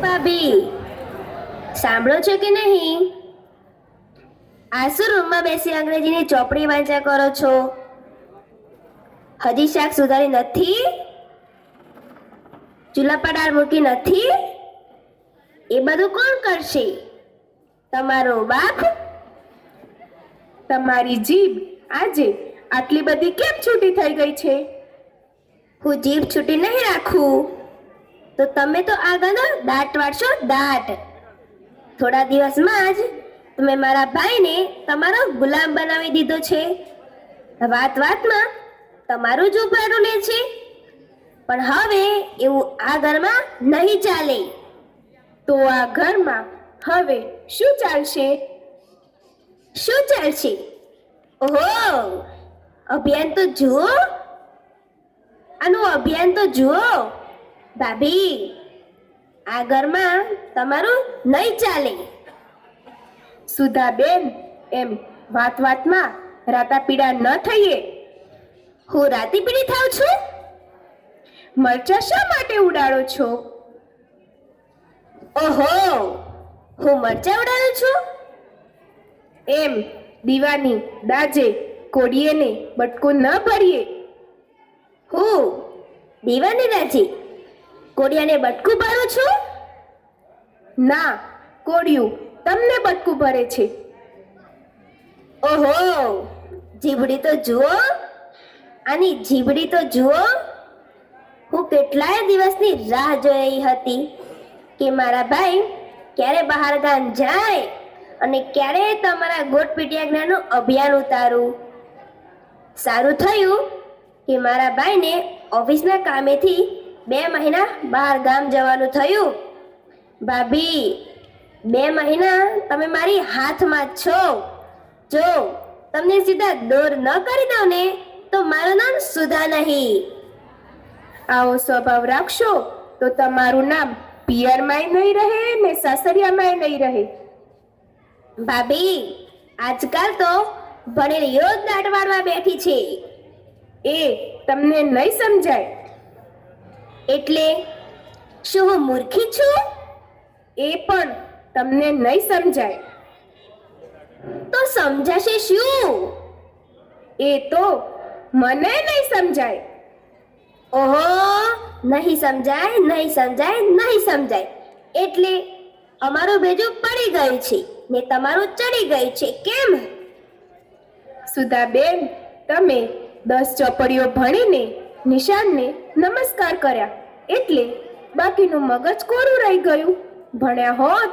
ભાભી, સાંભળો છો કે નહીં? આ શું રૂમમાં બેસી અંગ્રેજીની ચોપડી વાંચ્યા કરો છો? હજી શાક સુધારી નથી? ચૂલા પર દાળ મૂકી નથી? એ બધું કોણ કરશે? તમારો બાપ? તમારી જીભ આજે આટલી બધી કેમ છૂટી થઈ ગઈ છે? હું જીભ છૂટી નહીં રાખું તો તમે તો આગળનો દાંત વાળશો, દાંત. થોડા દિવસમાં જ તમે મારા ભાઈને તમારો ગુલામ બનાવી દીધો છે. વાત વાતમાં તમારું જ ઉપરાડું લે છે. પણ હવે એવું આ ઘરમાં નહીં ચાલે. તો આ ઘરમાં હવે શું ચાલશે? શું ચાલશે? ઓહો, અભિયાન તો જુઓ. આનું અભિયાન તો જુઓ. ભાભી, આ ઘરમાં તમારું નહીં ચાલે. સુધાબેન, એમ વાત વાતમાં રાતાપીડા ન થઈએ. હું રાતીપીડી થાઉં છું? મરચા શા માટે ઉડાડો છો? ઓહો, હું મરચા ઉડાડું છું? એમ દીવાની દાજે કોડીએને બટકો ન ભરીએ. હું દીવાની દાજી કોડિયાને બટકું ભરું છું? ના, કોડિયું તમને બટકું ભરે છે. ઓહો, જીભડી તો જુઓ. આની જીભડી તો જુઓ. હું કેટલાય દિવસની રાહ જોઈ રહી હતી કે મારા ભાઈ ક્યારે બહાર ગામ જાય અને ક્યારે તમારા ગોટપીટિયા જ્ઞાનનું અભિયાન ઉતારું. સારું થયું કે મારા ભાઈને ઓફિસના કામેથી 2 મહિના બહાર ગામ જવાનું થયું. ભાભી, 2 મહિના તમે મારી હાથમાં જ છો. જો તમને સીધા દૂર ન કરી દઉં ને તો મારું નામ સુધા નહીં. આવો સ્વભાવ રાખશો તો તમારું નામ પિયરમાંય નહીં રહે ને સાસરિયામાંય નહીં રહે. ભાભી, આજકાલ તો ભણેલી રોજ દાટ વાળવા બેઠી છે. એ તમને નહીં સમજાય. એટલે શું હું મૂર્ખી છું? એ પણ તમને નહીં સમજાય. તો સમજાશે શું? એ તો મને નહીં સમજાય. ઓહો, નહીં સમજાય, નહીં સમજાય, નહીં સમજાય. એટલે અમારું ભેજું પડી ગયું છે ને તમારું ચડી ગયું છે, કેમ? સુધાબેન, તમે 10 ચોપડીઓ ભણીને નિશાનને નમસ્કાર કર્યા એટલે બાકીનું મગજ કોરું રહી ગયું. ભણ્યા હોત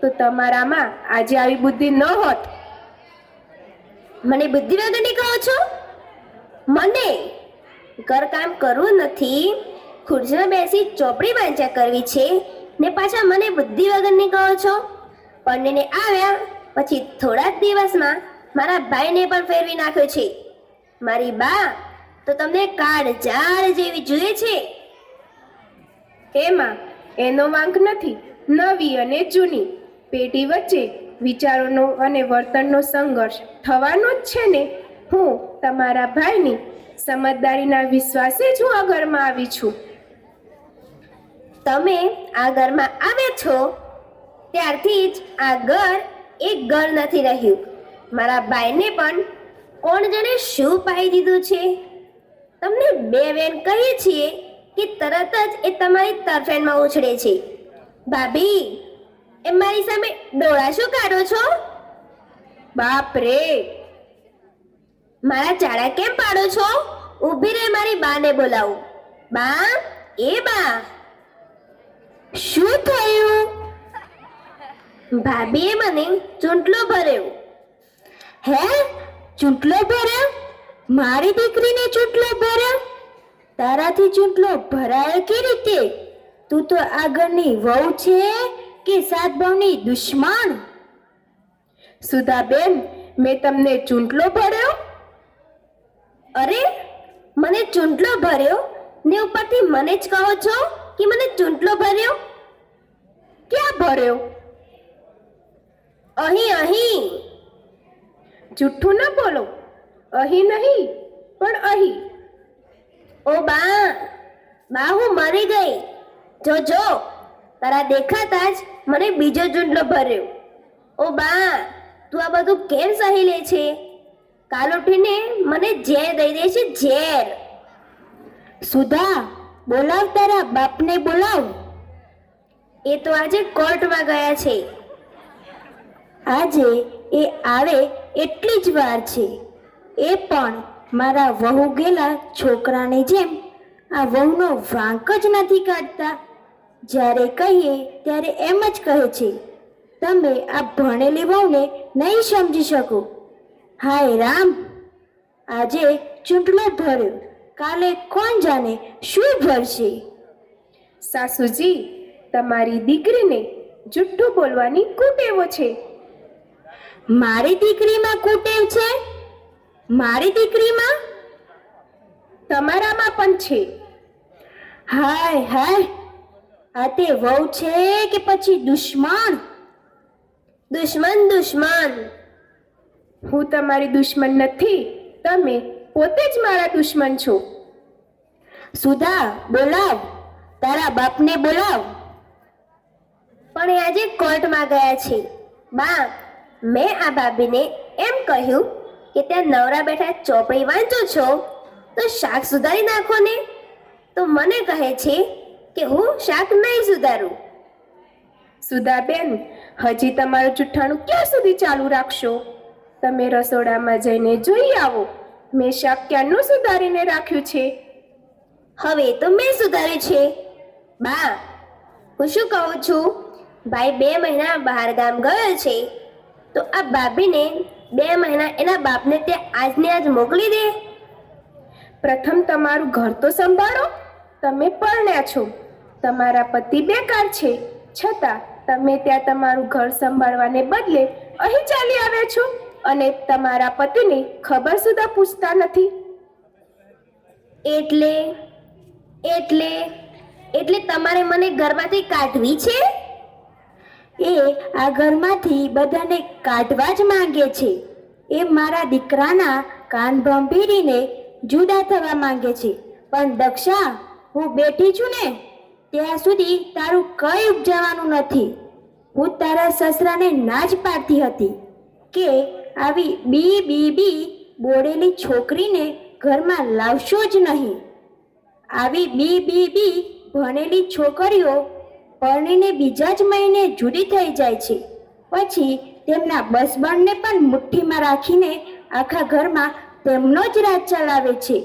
તો તમારામાં આજે આવી બુદ્ધિ ન હોત. મને બુદ્ધિ વગરની કહો છો? મને ઘરકામ કરવું નથી, ખુરશીમાં બેસી ચોપડી વાંચ્યા કરવી છે ને પાછા મને બુદ્ધિ વગરની કહો છો? પરણીને આવ્યા પછી થોડા જ દિવસમાં મારા ભાઈને પણ ફેરવી નાખ્યો છે. મારી બા તો તમને કાળઝાળ જેવી જોઈએ છે. એમાં એનો વાંક નથી. નવી અને જૂની પેઢી વચ્ચે વિચારોનો અને વર્તનનો સંઘર્ષ થવાનો જ છે ને. હું તમારા ભાઈની સમજદારીના વિશ્વાસે જ હું આ ઘરમાં આવી છું. તમે આ ઘરમાં આવ્યા છો ત્યારથી જ આ ઘર એક ઘર નથી રહ્યું. મારા ભાઈને પણ કોણ જાણે શું પાઈ દીધું છે. તમને 2 વેન કહીએ છીએ કે તરત જ એ તમારી તરફેણમાં ઉછળે છે. ભાભી, એ મારી સામે ડોળા શું કાઢો છો? બાપ રે! મારા ચાળા કેમ પાડો છો? ઊભી રહે, મારી બાને બોલાવું. બા, એ બા, શું થયું? ભાભીએ મને ચૂંટલો ભર્યો. હે? ચૂંટલો ભર્યો? મારી દીકરીને ચૂંટલો ભર્યો? તારાથી ચૂંટલો ભરાય કે રીતે? તું તો આગળની વહુ છે કે સાત ભાવની દુશ્મન? સુધાબેન, મેં તમને ચૂંટલો ભર્યો? અરે, મને ચૂંટલો ભર્યો ને ઉપરથી મને જ કહો છો કે મને ચૂંટલો ભર્યો? ક્યાં ભર્યો? અહીં, અહીં. જુઠ્ઠું ન બોલો. અહીં નહીં પણ અહીં. ઓ બા, બા હું મરી ગઈ. જો જો, તારા દેખાતા જ મને બીજો ચૂંટલો ભર્યો. ઓ બા, તું આ બધું કેમ સહી લે છે? કાલ ઉઠીને મને ઝેર દઈ દે છે, ઝેર. સુધા, બોલાવ તારા બાપને બોલાવ. એ તો આજે કોર્ટમાં ગયા છે. આજે એ આવે એટલી જ વાર છે. એ પણ મારા વહુ ગયેલા છોકરાની જેમ આ વહુનો વાંક જ નથી કાઢતા. જ્યારે કહીએ ત્યારે એમ જ કહે છે, તમે આ ભણેલી વહુને નહીં સમજી શકો. હાય રામ, આજે ચૂંટલો ભર્યો, કાલે કોણ જાણે શું ભરશે. સાસુજી, તમારી દીકરીને જુઠ્ઠું બોલવાની કુટેવો છે. મારી દીકરીમાં કુટેવ છે? મારી દીકરીમાં? તમારામાં પણ છે. હાય હાય, આ તે વહુ છે કે પછી દુશ્મન? દુશ્મન, દુશ્મન. હું તમારી દુશ્મન નથી, તમે પોતે જ મારા દુશ્મન છો. સુધા, બોલાવ તારા બાપને બોલાવ. પણ એ આજે કોર્ટમાં ગયા છે. બા, મેં આ ભાભીને એમ કહ્યું કે ત્યાં નવરા બેઠા ચોપડી વાંચો છો તો શાક સુધારી નાખો ને. તો મને કહે છે કે હું શાક નહીં સુધારું. સુધાબેન, હજી તમારું જુઠ્ઠાણું ક્યાં સુધી ચાલુ રાખશો? તમે રસોડામાં જઈને જોઈ આવો, મેં શાક ક્યારનું સુધારીને રાખ્યું છે. હવે તો મેં સુધાર્યું છે. બા, હું શું કહું છું, ભાઈ 2 મહિના બહાર ગામ ગયો છે તો આ ભાભીને 2 મહિના એના બાપને ત્યાં આજને આજ મોકલી દે. પ્રથમ તમારું ઘર તો સંભાળો. તમે પરણ્યા છો, તમારા પતિ બેકાર છે, છતાં તમે ત્યાં તમારું ઘર સંભાળવાને બદલે અહીં ચાલી આવ્યા છો અને તમારા પતિને ખબર સુદ્ધા પૂછતા નથી. એટલે એટલે એટલે તમારે મને ઘરમાંથી કાઢવી છે? એ આ ઘરમાંથી બધાને કાઢવા જ માંગે છે. એ મારા દીકરાના કાન ભંભીરીને જુદા થવા માંગે છે. પણ દક્ષા, હું બેઠી છું ને ત્યાં સુધી તારું કંઈ ઉપજાવાનું નથી. હું તારા સસરાને ના જ પાડતી હતી કે આવી બી બોડેલી છોકરીને ઘરમાં લાવશો જ નહીં. આવી બી ભણેલી છોકરીઓ પરણીને બીજા જ મહિને જુદી થઈ જાય છે. પછી તેમના બસબણને પણ મુઠ્ઠીમાં રાખીને આખા ઘરમાં તેમનો જ રાજ ચલાવે છે.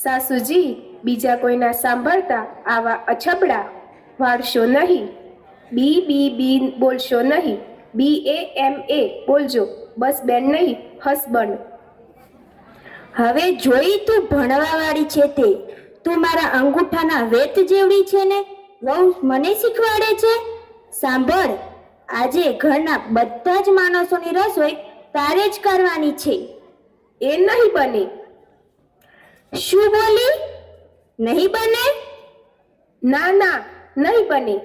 સાસુજી, બીજા કોઈના સાંભળતા આવા અછબડા વાળશો નહીં. બી બોલશો નહીં. BAMA બોલજો. બસ બેન નહીં, હસબન્ડ. હવે જોઈ તું ભણવાવાળી છે તે. તું મારા અંગૂઠાના વેત જેવડી છે ને વહુ મને શીખવાડે છે. સાંભળ, આજે ઘરના બધા જ માણસોની રસોઈ તારે જ કરવાની છે. એ નહીં બને. શું બોલી? નહીં બને? ના ના, નહીં બને.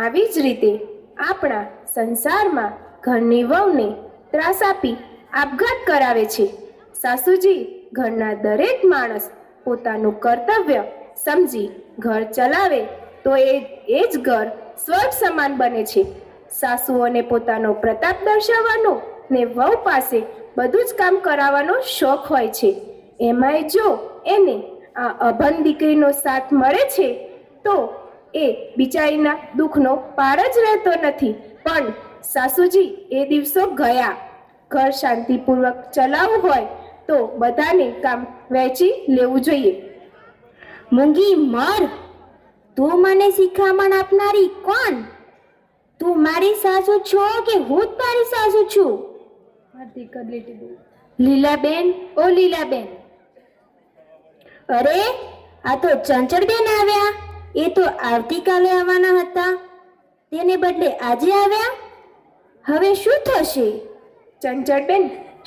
આવી જ રીતે આપણા સંસારમાં ઘરની વહુને ત્રાસ આપી આપઘાત કરાવે છે. સાસુજી, ઘરના દરેક માણસ પોતાનું કર્તવ્ય સમજી ઘર ચલાવે તો એ જ ઘર સ્વર્ગ સમાન બને છે. સાસુઓને પોતાનો પ્રતાપ દર્શાવવાનો ને વહુ પાસે બધું જ કામ કરાવવાનો શોખ હોય છે. એમાંય જો એને આ અભણ દીકરીનો સાથ મળે છે તો એ બિચારીના દુઃખનો પાર જ રહેતો નથી. પણ સાસુજી, એ દિવસો ગયા. ઘર શાંતિપૂર્વક ચલાવવું હોય તો બધાને કામ વહેંચી લેવું જોઈએ. મૂંગી મર! તું મને શિખામણ આપનારી કોણ? તું મારી સાસુ છો કે હું જ તારી સાસુ છું? લીલાબેન, ઓ લીલાબેન! અરે, આ તો ચંચળબેન આવ્યા. એ તો આવતીકાલે આવવાના હતા, તેને બદલે આજે આવ્યા. હવે શું થશે? ચંચળબેન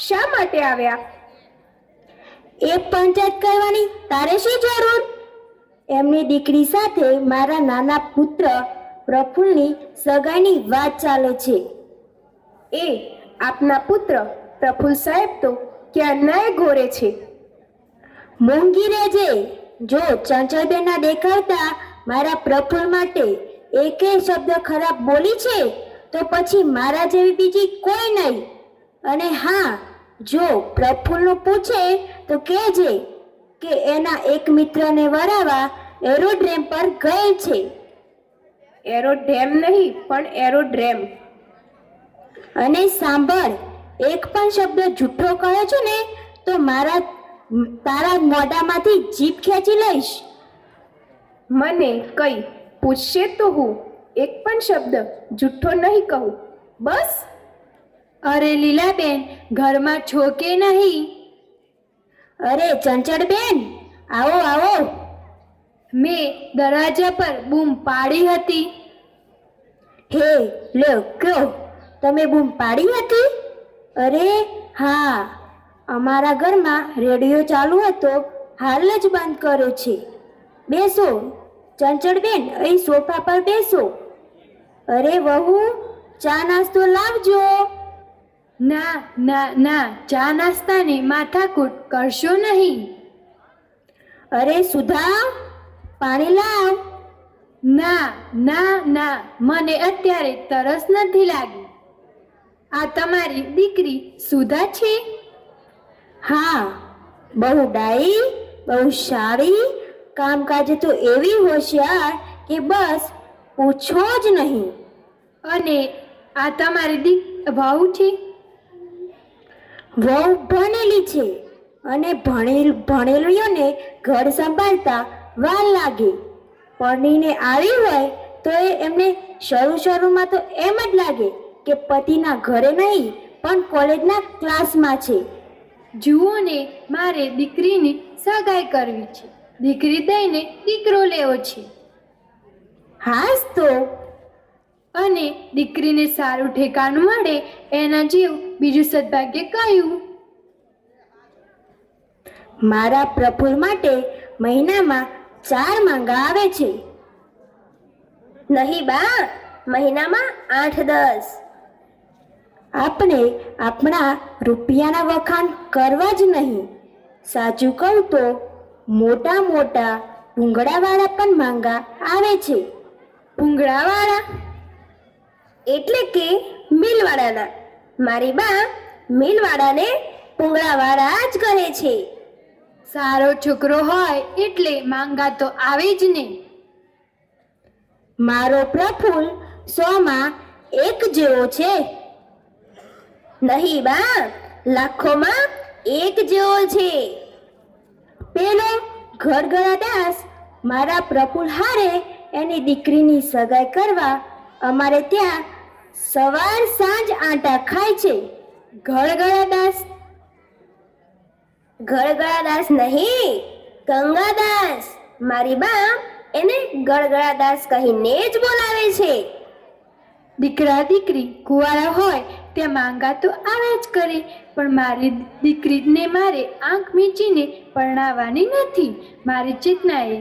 શા માટે આવ્યા? એ પંચાયત કરવાની તારે શી જરૂર? એમની દીકરી સાથે મારા નાના પુત્ર પ્રફુલ્લની સગાઈની વાત ચાલે છે. એ આપના પુત્ર પ્રફુલ્લ સાહેબ તો ક્યારનાય ઘોરે છે. મોંઘી રહેજે. જો ચંચળબેનના દેખાવતા મારા પ્રફુલ્લ માટે એકેય શબ્દ ખરાબ બોલી છે તો પછી મારા જેવી બીજી કોઈ નહીં. અને હા, જો પ્રફુલ્લનું પૂછે તો કહેજે કે એના એક મિત્રને વરાવા એરોડ્રેમ પર ગયેલ છે. એરોડેમ નહીં પણ એરોડ્રેમ. અને સાંભળ, એક પણ શબ્દ જૂઠો કહે છો ને તો તારા મોઢામાંથી જીભ ખેંચી લઈશ. મને કઈ પૂછશે તો હું એક પણ શબ્દ જૂઠો નહીં કહું. બસ. અરે લીલાબેન, ઘરમાં છો કે નહીં? અરે ચંચળબેન, આવો આવો. મેં દરવાજા પર બૂમ પાડી હતી. હે લ્યો, કહો, તમે બૂમ પાડી હતી? અરે હા, અમારા ઘરમાં રેડિયો ચાલુ હતો, હાલ જ બંધ કર્યો છે. બેસો ચંચળબેન, અહીં સોફા પર બેસો. અરે વહુ, ચા નાસ્તો લાવજો. ના ના ના, ચા નાસ્તાની માથાકૂટ કરશો નહીં. અરે સુધા, પાણી લાવ. ના ના ના, મને અત્યારે તરસ નથી લાગી. આ તમારી દીકરી સુધા છે? હા, બહુ ડાઈ, બહુ સારી, કામકાજે તો એવી હોશિયાર કે બસ પૂછો જ નહીં. અને આ તમારી વહુ છે? વહુ ભણેલી છે અને ભણેલીઓને ઘર સંભાળતા વાર લાગે. પરણીને આવી હોય તો એમને શરૂમાં તો એમ જ લાગે કે પતિના ઘરે નહીં પણ કોલેજના ક્લાસમાં છે. જુઓ ને, મારે દીકરીની સગાઈ કરવી છે. દીકરી દઈને દીકરો લેવો છે. હાસ તો. અને દીકરીને સારું ઠેકાણું મળે એના જેવું બીજું સદભાગ્ય કયું? મારા પ્રફુલ્લ માટે મહિનામાં 4 માંગા આવે છે. નહીં બા, મહિનામાં 8-10. આપણે આપણા રૂપિયાના વખાણ કરવા જ નહીં. સાચું કહું તો મોટા મોટા ભૂંગળાવાળા પણ માંગા આવે છે. ભૂંગળાવાળા એટલે કે મિલવાળાના. મારી બા મિલવાળાને પુંગળાવાળા જ કહે છે. સારો છોકરો હોય એટલે માંગા તો આવે જ ને. મારો પ્રફુલ્લ 100માં 1 જેવો છે. નહીં બા, લાખોમાં 1 જેવો છે. પેલો ઘરઘરા દાસ મારા પ્રફુલ્લ હારે એની દીકરીની સગાઈ કરવા અમારે ત્યાં સવાર સાંજ આંટા ખાય છે. ઘરઘરા દાસ. ગળગળાદાસ નહીં, ગંગાદાસ. મારી બા એને ગળગળાદાસ કહીને જ બોલાવે છે. દીકરા દીકરી કુંવારા હોય ત્યાં માંગા તો આવે જ કરે, પણ મારી દીકરીને મારે આંખ મીચીને પરણાવવાની નથી. મારી ચેતનાએ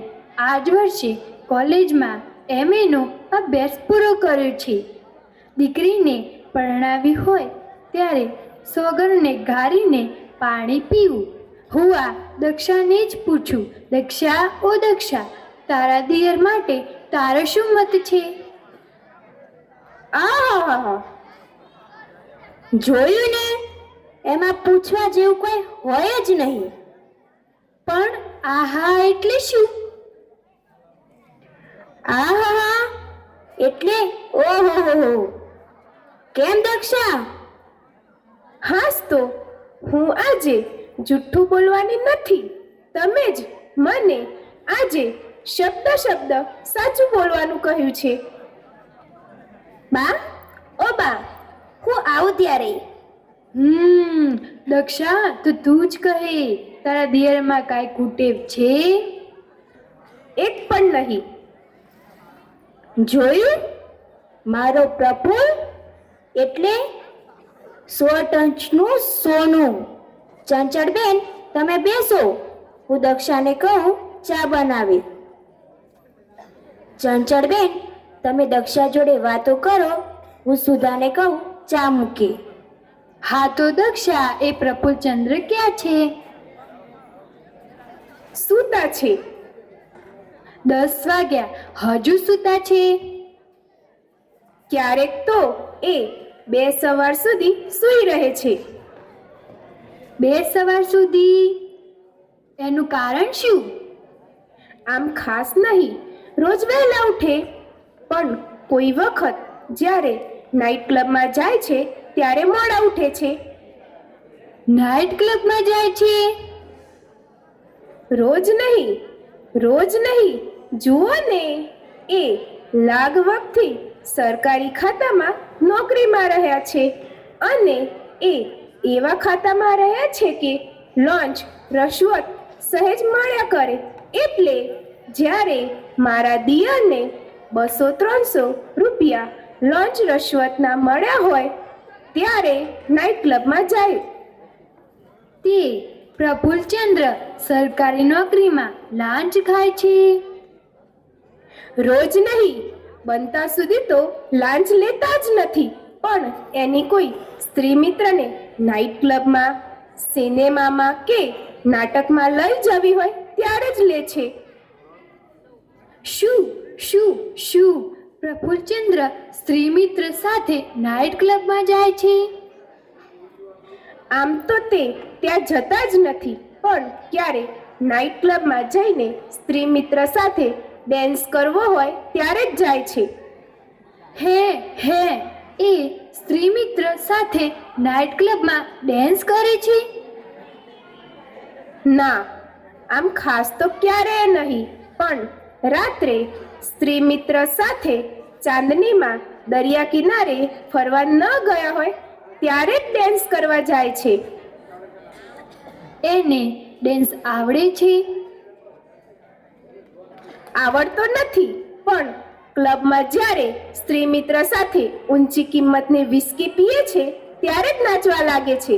આ જ વર્ષે કોલેજમાં MA નો અભ્યાસ પૂરો કર્યો છે. દીકરીને પરણાવી હોય ત્યારે સોગરને ગારીને પાણી પીવું. હું આ દક્ષાને જ પૂછું, દક્ષા ઓ દક્ષા, તારા દિયર માટે તારો શું મત છે? આહાહા, જોયું ને, એમાં પૂછવા જેવું કોઈ હોય જ નહીં. પણ આહા એટલે શું? આહા એટલે ઓહો. કેમ દક્ષા? હાસ તો, હું આજે જૂઠું બોલવાની નથી. તમે જ મને આજે શબ્દ સાચું બોલવાનું કહ્યું છે. બા, ઓ બા, હું આવું ત્યારે. દક્ષા, તો તું જ કહે, તારા દિયરમાં કાંઈ કુટેવ છે? એક પણ નહીં. જોયું, મારો પ્રફુલ્લ એટલે 100 ટંચનું સોનું. ચંચળબેન, તમે બેસો, હું દક્ષાને કહું ચા બનાવી. ચંચળબેન, તમે દક્ષા જોડે વાતો કરો, હું સુધાને કહું ચા મૂકે. હા તો દક્ષા, એ પ્રફુલ્લચંદ્ર ક્યાં છે? સૂતા છે. 10 વાગ્યા, હજુ સૂતા છે? ક્યારેક તો એ 2 સવાર સુધી સૂઈ રહે છે. 2 સવાર સુધી? એનું કારણ શું? આમ ખાસ નહીં, રોજ વહેલા ઉઠે, પણ કોઈ વખત જ્યારે નાઇટ ક્લબમાં જાય છે ત્યારે મોડા ઉઠે છે. નાઇટ ક્લબમાં જાય છે? રોજ નહીં, જુઓ ને, એ લાગ વખતથી સરકારી ખાતામાં નોકરીમાં રહ્યા છે અને એ એવા ખાતામાં રહ્યા છે કે લોન્ચ રશવત સહેજ મળ્યા કરે. એટલે જ્યારે મારા દિયરને 200-300 રૂપિયા લોન્ચ રશવતના મળ્યા હોય ત્યારે નાઇટ ક્લબમાં જાય. તે પ્રફુલ્લચંદ્ર સરકારી નોકરીમાં લાંચ ખાય છે? રોજ નહીં, બનતા સુધી તો લાંચ લેતા જ નથી, પણ એની કોઈ સ્ત્રી મિત્રને નાઇટ ક્લબમાં, સિનેમામાં કે નાટકમાં લઈ જવી હોય ત્યારે જ લે છે. શું પ્રફુલ્લચંદ્ર સ્ત્રી મિત્ર સાથે નાઇટ ક્લબમાં જાય છે? આમ તો તે ત્યાં જતા જ નથી, પણ ક્યારે નાઇટ ક્લબમાં જઈને સ્ત્રી મિત્ર સાથે ડેન્સ કરવો હોય ત્યારે જ જાય છે. હે એ સ્ત્રી મિત્ર સાથે નાઇટ ક્લબમાં ડેન્સ કરે છે? ના, આમ ખાસ તો ક્યારેય નહીં, પણ રાત્રે સ્ત્રી મિત્ર સાથે ચાંદનીમાં દરિયા કિનારે ફરવા ન ગયા હોય ત્યારે જ ડેન્સ કરવા જાય છે. એને ડેન્સ આવડે છે? આવડતો નથી, પણ ક્લબમાં જ્યારે સ્ત્રી મિત્ર સાથે ઊંચી કિંમતની વિસ્કી પીએ છે ત્યારે જ નાચવા લાગે છે.